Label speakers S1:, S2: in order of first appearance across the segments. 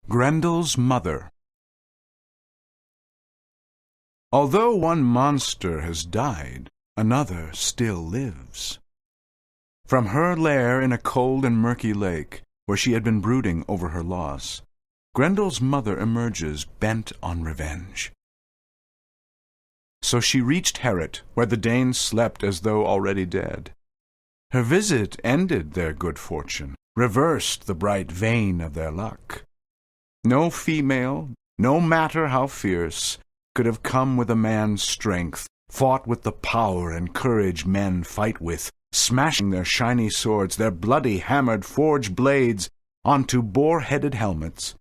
S1: Grendel's mother. Although one monster has died, another still lives. From her lair in a cold and murky lake, where she had been brooding over her loss, Grendel's mother emerges bent on revenge. So she reached Heorot, where the Danes slept as though already dead. Her visit ended their good fortune, reversed the bright vein of their luck. No female, no matter how fierce, could have come with a man's strength, fought with the power and courage men fight with, smashing their shiny swords, their bloody hammered forged blades onto boar-headed helmets,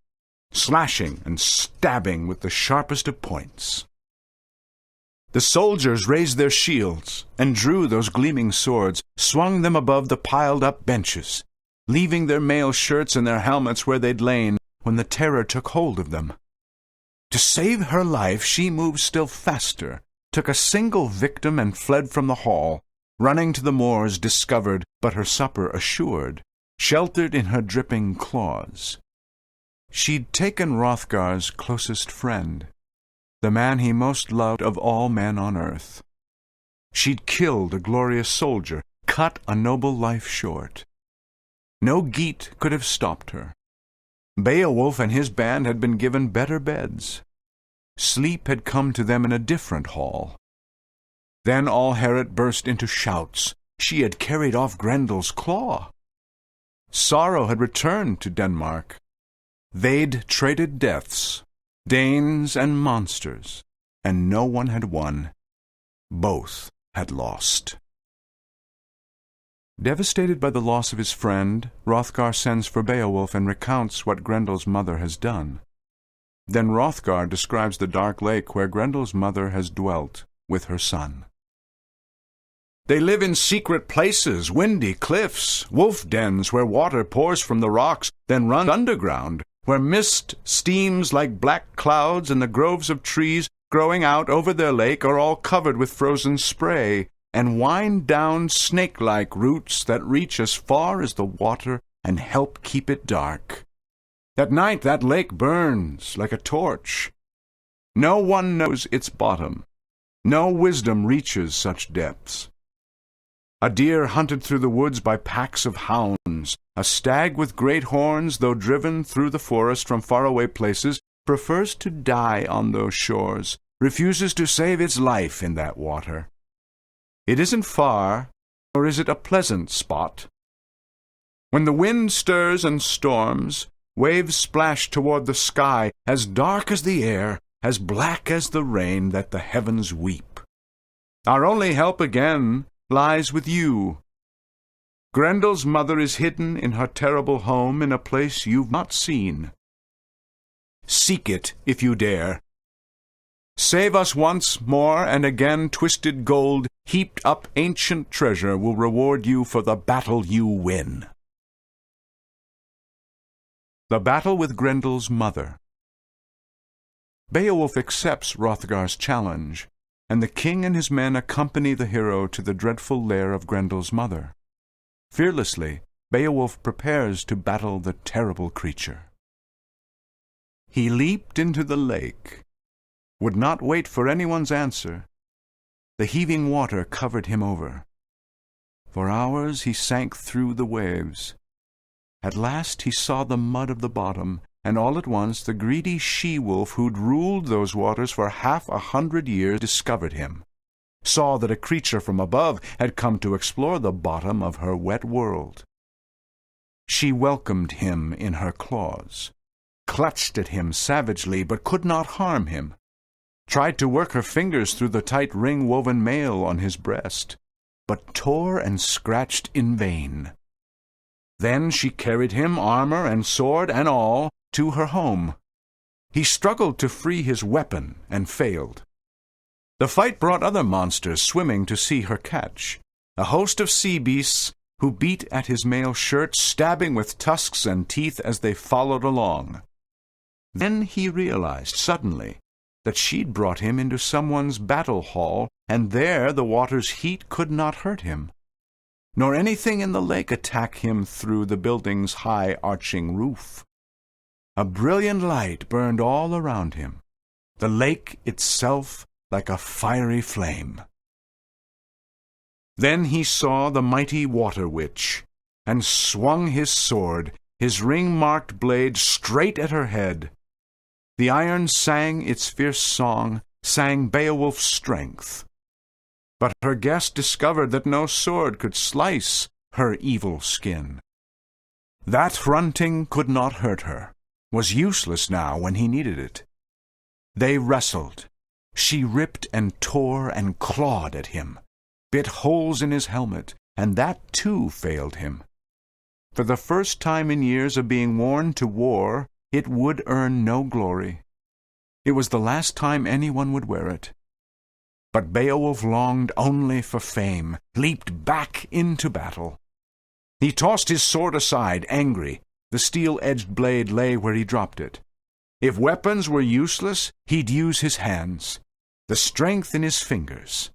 S1: slashing and stabbing with the sharpest of points. The soldiers raised their shields and drew those gleaming swords, swung them above the piled-up benches, leaving their mail shirts and their helmets where they'd lain when the terror took hold of them. To save her life, she moved still faster, took a single victim and fled from the hall, running to the moors discovered, but her supper assured, sheltered in her dripping claws. She'd taken Hrothgar's closest friend, the man he most loved of all men on earth. She'd killed a glorious soldier, cut a noble life short. No Geat could have stopped her. Beowulf and his band had been given better beds. Sleep had come to them in a different hall. Then all Heorot burst into shouts. She had carried off Grendel's claw. Sorrow had returned to Denmark. They'd traded deaths, Danes and monsters, and no one had won. Both had lost. Devastated by the loss of his friend, Hrothgar sends for Beowulf and recounts what Grendel's mother has done. Then Hrothgar describes the dark lake where Grendel's mother has dwelt with her son. They live in secret places, windy cliffs, wolf dens where water pours from the rocks, then runs underground, where mist steams like black clouds, and the groves of trees growing out over their lake are all covered with frozen spray, and wind down snake-like roots that reach as far as the water and help keep it dark. At night that lake burns like a torch. No one knows its bottom. No wisdom reaches such depths. A deer hunted through the woods by packs of hounds, a stag with great horns, though driven through the forest from faraway places, prefers to die on those shores, refuses to save its life in that water. It isn't far, nor is it a pleasant spot. When the wind stirs and storms, waves splash toward the sky, as dark as the air, as black as the rain that the heavens weep. Our only help again lies with you. Grendel's mother is hidden in her terrible home in a place you've not seen. Seek it if you dare. Save us once more, and again twisted gold, heaped up ancient treasure will reward you for the battle you win. The battle with Grendel's mother. Beowulf accepts Hrothgar's challenge, and the king and his men accompany the hero to the dreadful lair of Grendel's mother. Fearlessly, Beowulf prepares to battle the terrible creature. He leaped into the lake, would not wait for anyone's answer. The heaving water covered him over. For hours he sank through the waves. At last he saw the mud of the bottom, and all at once the greedy she-wolf who'd ruled those waters for 100 years discovered him, saw that a creature from above had come to explore the bottom of her wet world. She welcomed him in her claws, clutched at him savagely but could not harm him, tried to work her fingers through the tight ring-woven mail on his breast, but tore and scratched in vain. Then she carried him, armor and sword and all, to her home. He struggled to free his weapon and failed. The fight brought other monsters swimming to see her catch, a host of sea beasts who beat at his mail shirt, stabbing with tusks and teeth as they followed along. Then he realized suddenly that she'd brought him into someone's battle hall, and there the water's heat could not hurt him, nor anything in the lake attack him through the building's high arching roof. A brilliant light burned all around him, the lake itself like a fiery flame. Then he saw the mighty water witch, and swung his sword, his ring-marked blade, straight at her head. The iron sang its fierce song, sang Beowulf's strength. But her guest discovered that no sword could slice her evil skin. That hrunting could not hurt her, was useless now when he needed it. They wrestled. She ripped and tore and clawed at him, bit holes in his helmet, and that too failed him. For the first time in years of being worn to war, it would earn no glory. It was the last time anyone would wear it. But Beowulf longed only for fame, leaped back into battle. He tossed his sword aside, angry. The steel-edged blade lay where he dropped it. If weapons were useless, he'd use his hands, the strength in his fingers.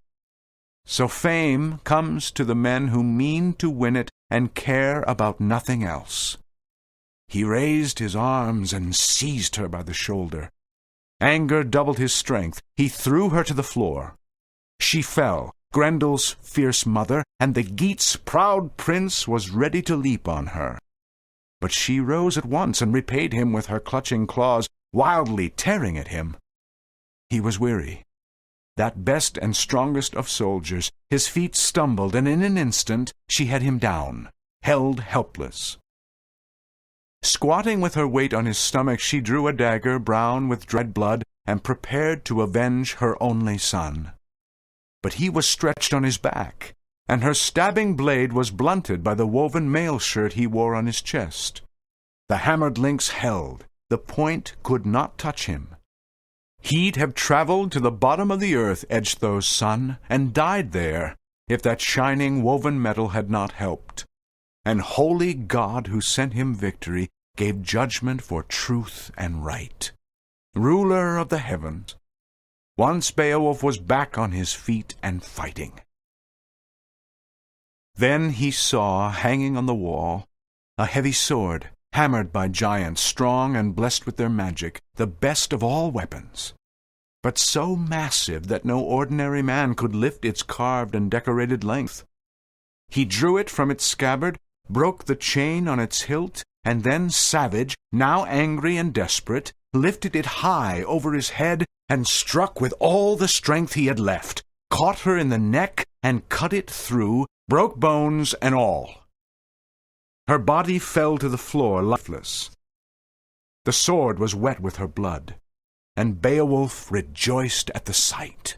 S1: So fame comes to the men who mean to win it and care about nothing else. He raised his arms and seized her by the shoulder. Anger doubled his strength. He threw her to the floor. She fell, Grendel's fierce mother, and the Geats' proud prince was ready to leap on her. But she rose at once and repaid him with her clutching claws, wildly tearing at him. He was weary. That best and strongest of soldiers, his feet stumbled, and in an instant she had him down, held helpless. Squatting with her weight on his stomach, she drew a dagger brown with dried blood and prepared to avenge her only son. But he was stretched on his back, and her stabbing blade was blunted by the woven mail shirt he wore on his chest. The hammered links held. The point could not touch him. He'd have traveled to the bottom of the earth, Edgethow's son, and died there, if that shining woven metal had not helped. And holy God who sent him victory gave judgment for truth and right. Ruler of the heavens, once Beowulf was back on his feet and fighting. Then he saw, hanging on the wall, a heavy sword, hammered by giants, strong and blessed with their magic, the best of all weapons, but so massive that no ordinary man could lift its carved and decorated length. He drew it from its scabbard, broke the chain on its hilt, and then, savage, now angry and desperate, lifted it high over his head and struck with all the strength he had left, caught her in the neck and cut it through, broke bones and all. Her body fell to the floor lifeless. The sword was wet with her blood, and Beowulf rejoiced at the sight.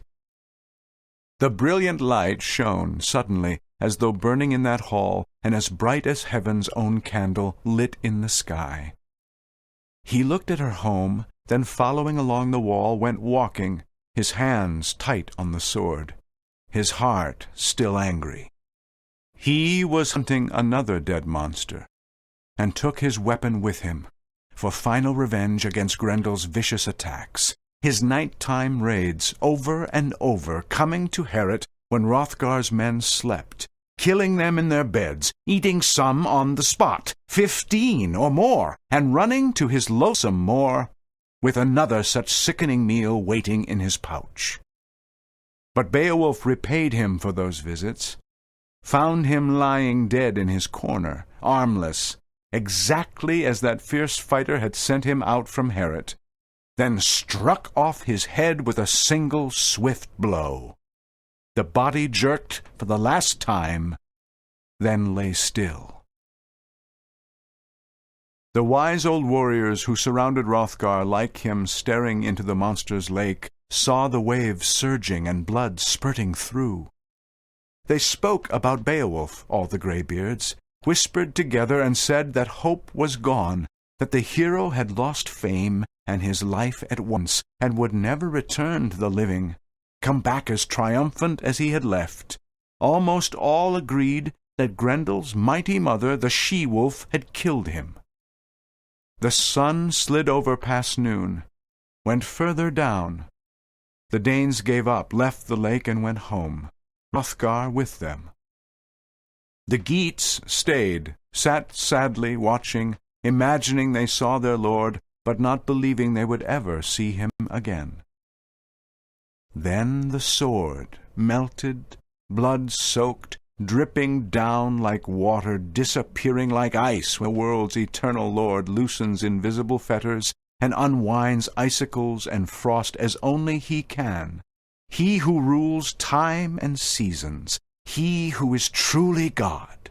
S1: The brilliant light shone suddenly, as though burning in that hall, and as bright as heaven's own candle lit in the sky. He looked at her home, then following along the wall went walking, his hands tight on the sword, his heart still angry. He was hunting another dead monster, and took his weapon with him, for final revenge against Grendel's vicious attacks, his nighttime raids over and over, coming to Heorot when Hrothgar's men slept, killing them in their beds, eating some on the spot, 15 or more, and running to his loathsome moor, with another such sickening meal waiting in his pouch. But Beowulf repaid him for those visits, found him lying dead in his corner, armless, exactly as that fierce fighter had sent him out from Heorot, then struck off his head with a single swift blow. The body jerked for the last time, then lay still. The wise old warriors who surrounded Hrothgar, like him staring into the monster's lake, saw the waves surging and blood spurting through. They spoke about Beowulf, all the greybeards, whispered together and said that hope was gone, that the hero had lost fame and his life at once, and would never return to the living, come back as triumphant as he had left. Almost all agreed that Grendel's mighty mother, the she-wolf, had killed him. The sun slid over past noon, went further down. The Danes gave up, left the lake, and went home, Hrothgar with them. The Geats stayed, sat sadly watching, imagining they saw their lord, but not believing they would ever see him again. Then the sword, melted, blood-soaked, dripping down like water, disappearing like ice when the world's eternal Lord loosens invisible fetters and unwinds icicles and frost as only he can, he who rules time and seasons, he who is truly God.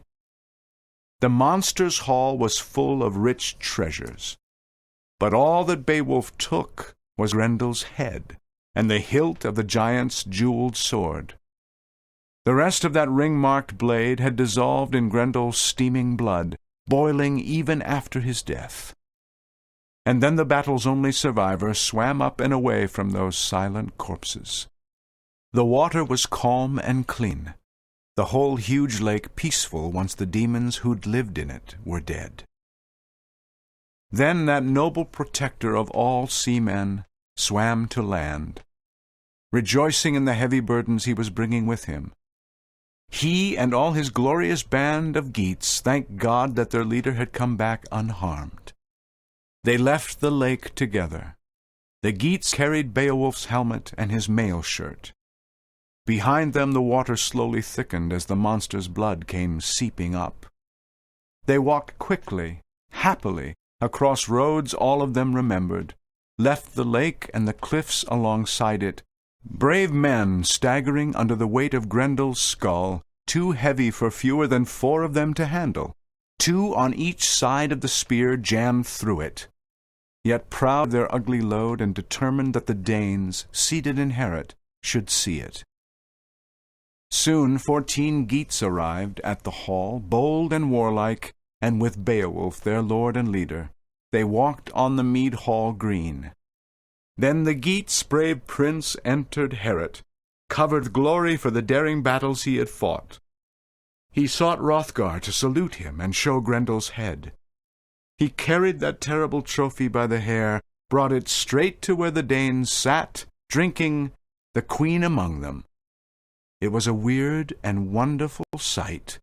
S1: The monster's hall was full of rich treasures, but all that Beowulf took was Grendel's head and the hilt of the giant's jeweled sword. The rest of that ring-marked blade had dissolved in Grendel's steaming blood, boiling even after his death. And then the battle's only survivor swam up and away from those silent corpses. The water was calm and clean, the whole huge lake peaceful once the demons who'd lived in it were dead. Then that noble protector of all seamen swam to land, rejoicing in the heavy burdens he was bringing with him. He and all his glorious band of Geats thanked God that their leader had come back unharmed. They left the lake together. The Geats carried Beowulf's helmet and his mail shirt. Behind them the water slowly thickened as the monster's blood came seeping up. They walked quickly, happily, across roads all of them remembered, left the lake and the cliffs alongside it, brave men staggering under the weight of Grendel's skull, too heavy for fewer than 4 of them to handle, 2 on each side of the spear jammed through it, yet proud of their ugly load and determined that the Danes, seated in Heorot, should see it. Soon 14 Geats arrived at the hall, bold and warlike, and with Beowulf, their lord and leader, they walked on the mead hall green. Then the Geats' brave prince entered Heorot, covered glory for the daring battles he had fought. He sought Hrothgar to salute him and show Grendel's head. He carried that terrible trophy by the hair, brought it straight to where the Danes sat, drinking, the queen among them. It was a weird and wonderful sight,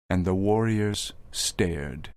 S1: and the warriors stared.